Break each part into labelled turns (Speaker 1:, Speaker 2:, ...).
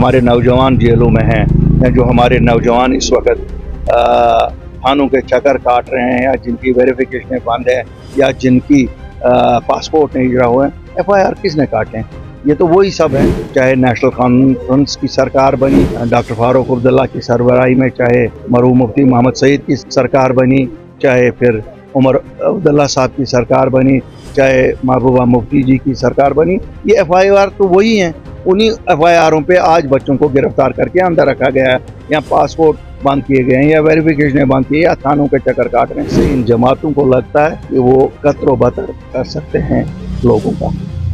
Speaker 1: हमारे नौजवान जेलों में हैं, या जो हमारे नौजवान इस वक्त थानों के चक्कर काट रहे हैं, या जिनकी वेरिफिकेशन बंद है, या जिनकी पासपोर्ट नहीं जुड़ा हुआ है, FIR किसने काटे हैं? ये तो वही सब है। चाहे नेशनल कॉन्फ्रेंस की सरकार बनी डॉक्टर फारूक अब्दुल्ला की सरबराही में, चाहे मरहूम मुफ्ती मोहम्मद सईद की सरकार बनी, चाहे फिर उमर अब्दुल्ला साहब की सरकार बनी, चाहे महबूबा मुफ्ती जी की सरकार बनी, ये FIR तो वही हैं। उन्हीं FIRों पे आज बच्चों को गिरफ्तार करके अंदर रखा गया है, या पासपोर्ट बंद किए गए हैं, या वेरिफिकेशन बंद किए, या थानों के चक्कर काट रहे हैं। से इन जमातों को लगता है कि वो कत्रो बतर कर सकते हैं लोगों का,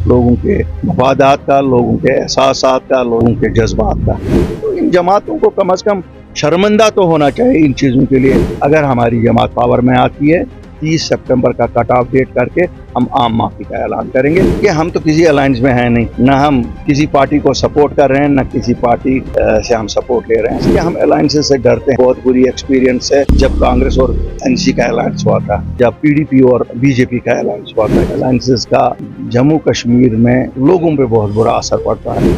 Speaker 1: लोगों के मफादात का, लोगों के एहसासात का, लोगों के जज्बात का। तो इन जमातों को कम से कम शर्मिंदा तो होना चाहिए इन चीज़ों के लिए। अगर हमारी जमात पावर में आती है, 30 सितंबर का कट ऑफ डेट करके हम आम माफी का ऐलान करेंगे कि हम तो किसी अलायंस में हैं नहीं, ना हम किसी पार्टी को सपोर्ट कर रहे हैं, ना किसी पार्टी से हम सपोर्ट ले रहे हैं। इसलिए हम अलायंसेस से डरते हैं। बहुत बुरी एक्सपीरियंस है जब कांग्रेस और NC का अलायंस हुआ था, जब PDP और BJP का अलायंस हुआ था। अलायंसेस का जम्मू कश्मीर में लोगों पे बहुत बुरा असर पड़ता है।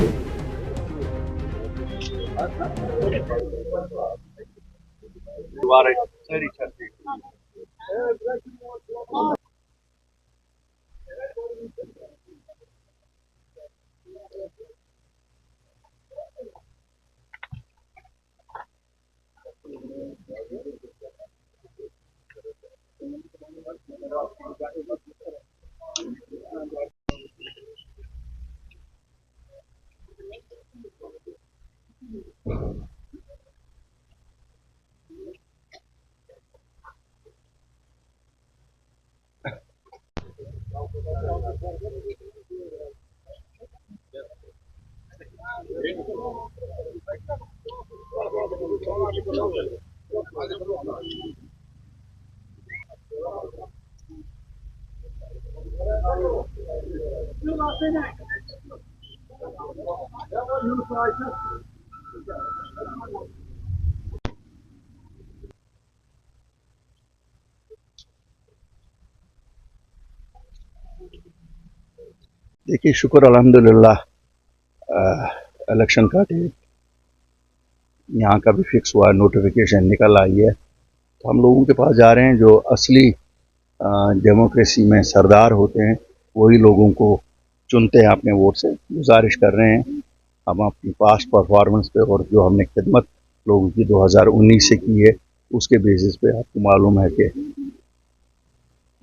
Speaker 1: देखिए, शुक्र अल्हम्दुलिल्लाह इलेक्शन का डेट यहाँ का भी फिक्स हुआ, नोटिफिकेशन निकल आई है। तो हम लोगों के पास जा रहे हैं जो असली डेमोक्रेसी में सरदार होते हैं, वही लोगों को चुनते हैं अपने वोट से। गुजारिश कर रहे हैं हम अपनी पास्ट परफॉर्मेंस पे और जो हमने खिदमत लोगों की 2019 से की है, उसके बेसिस पे आपको मालूम है कि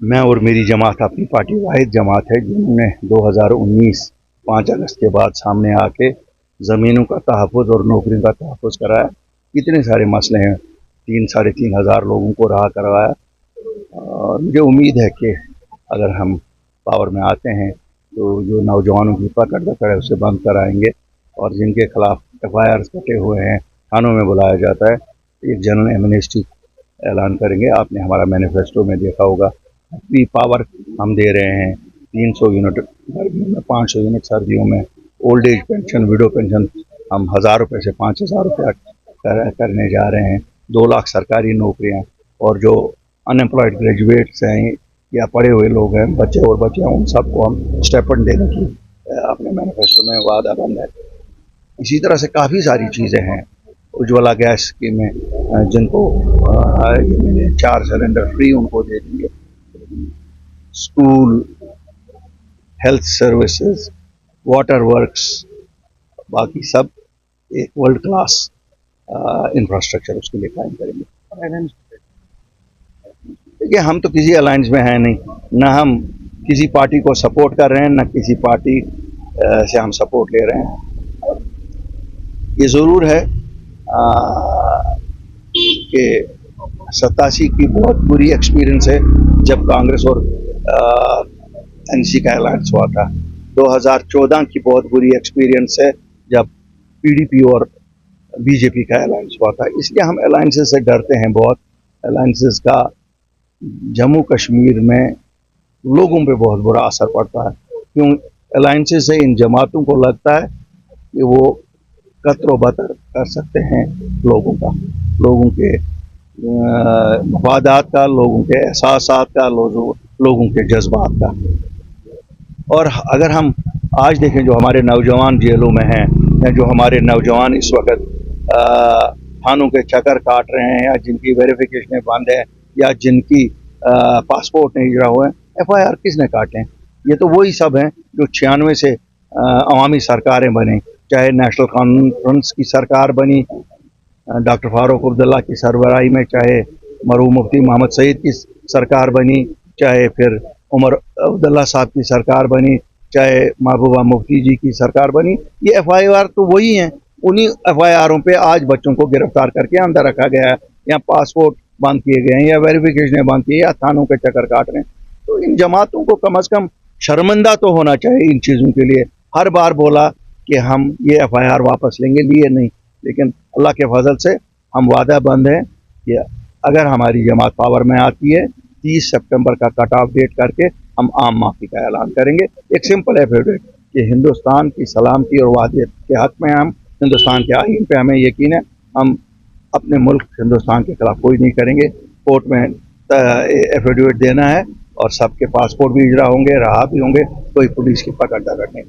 Speaker 1: मैं और मेरी जमात अपनी पार्टी वाहिद जमात है जिन्होंने 2019 5 अगस्त के बाद सामने आके ज़मीनों का तहफ़्फ़ुज़ और नौकरियों का तहफ़्फ़ुज़ कराया। कितने सारे मसले हैं, 3-3.5 हज़ार लोगों को रहा करवाया। और मुझे उम्मीद है कि अगर हम पावर में आते हैं तो जो नौजवानों की पकड़ दकड़ है उसे बंद कराएंगे, और जिनके खिलाफ FIRs कटे हुए हैं थानों में बुलाया जाता है, एक जनरल एमनेस्टी ऐलान करेंगे। आपने हमारा मैनिफेस्टो में देखा होगा, अपनी पावर हम दे रहे हैं। 300 यूनिट गर्मियों में, 500 यूनिट सर्दियों में, old age pension, window pension हम 1000 रुपये से 5000 रुपये करने जा रहे हैं। 2 लाख सरकारी नौकरियां, और जो अनएम्प्लॉयड ग्रेजुएट्स हैं या पढ़े हुए लोग हैं, बच्चे और बच्चियां, उन सबको हम स्टेपन देने की अपने मैनिफेस्टो में वादा बंद है। इसी तरह से काफ़ी सारी चीज़ें हैं। उज्ज्वला गैस स्कीम में जिनको 4 सिलेंडर फ्री उनको दे दिए। School, health services, water works, बाकी सब एक वर्ल्ड क्लास इंफ्रास्ट्रक्चर उसके लिए कायम करेंगे। देखिए, हम तो किसी अलायंस में हैं नहीं, ना हम किसी पार्टी को सपोर्ट कर रहे हैं, ना किसी पार्टी से हम सपोर्ट ले रहे हैं। ये ज़रूर है कि 87 की बहुत बुरी एक्सपीरियंस है जब कांग्रेस और NC का अलायंस हुआ था। 2014 की बहुत बुरी एक्सपीरियंस है जब PDP और BJP का अलायंस हुआ था। इसलिए हम अलायंसेस से डरते हैं बहुत। अलायंसेस का जम्मू कश्मीर में लोगों पे बहुत बुरा असर पड़ता है, क्यों अलायंसेस से इन जमातों को लगता है कि वो कत्रो बतर कर सकते हैं लोगों का, लोगों के मफादात का, लोगों के एहसासात का, लोगों के जज्बात का। और अगर हम आज देखें जो हमारे नौजवान जेलों में हैं, या जो हमारे नौजवान इस वक्त थानों के चक्कर काट रहे हैं, या जिनकी वेरिफिकेशन बंद है, या जिनकी पासपोर्ट नहीं जुड़ा हुआ है, FIR किसने काटे हैं? ये तो वही सब हैं जो 96 से अवामी सरकारें बने, चाहे नेशनल कॉन्फ्रेंस की सरकार बनी डॉक्टर फारूक अब्दुल्ला की सरबराही में, चाहे मरहूम मुफ्ती मोहम्मद सईद की सरकार बनी, चाहे फिर उमर अब्दुल्ला साहब की सरकार बनी, चाहे महबूबा मुफ्ती जी की सरकार बनी। ये FIR तो वही हैं। उन्हीं FIRों पे आज बच्चों को गिरफ्तार करके अंदर रखा गया है, या पासपोर्ट बंद किए गए हैं, या वेरिफिकेशन बंद किए, या थानों के चक्कर काट रहे हैं। तो इन जमातों को कम अज़ कम शर्मिंदा तो होना चाहिए इन चीज़ों के लिए। हर बार बोला कि हम ये FIR वापस लेंगे, लिए नहीं, लेकिन अल्लाह के फजल से हम वादा बंद हैं कि अगर हमारी जमात पावर में आती है 30 सितंबर का कट ऑफ डेट करके हम आम माफ़ी का ऐलान करेंगे। एक सिंपल एफिडेविट कि हिंदुस्तान की सलामती और वादियत के हक़ में हम, हिंदुस्तान के आइन पे हमें यकीन है, हम अपने मुल्क हिंदुस्तान के खिलाफ कोई नहीं करेंगे। कोर्ट में एफिडेविट देना है और सबके पासपोर्ट भी इजरा होंगे, रहा भी होंगे, कोई पुलिस की पकड़ दकड़ नहीं।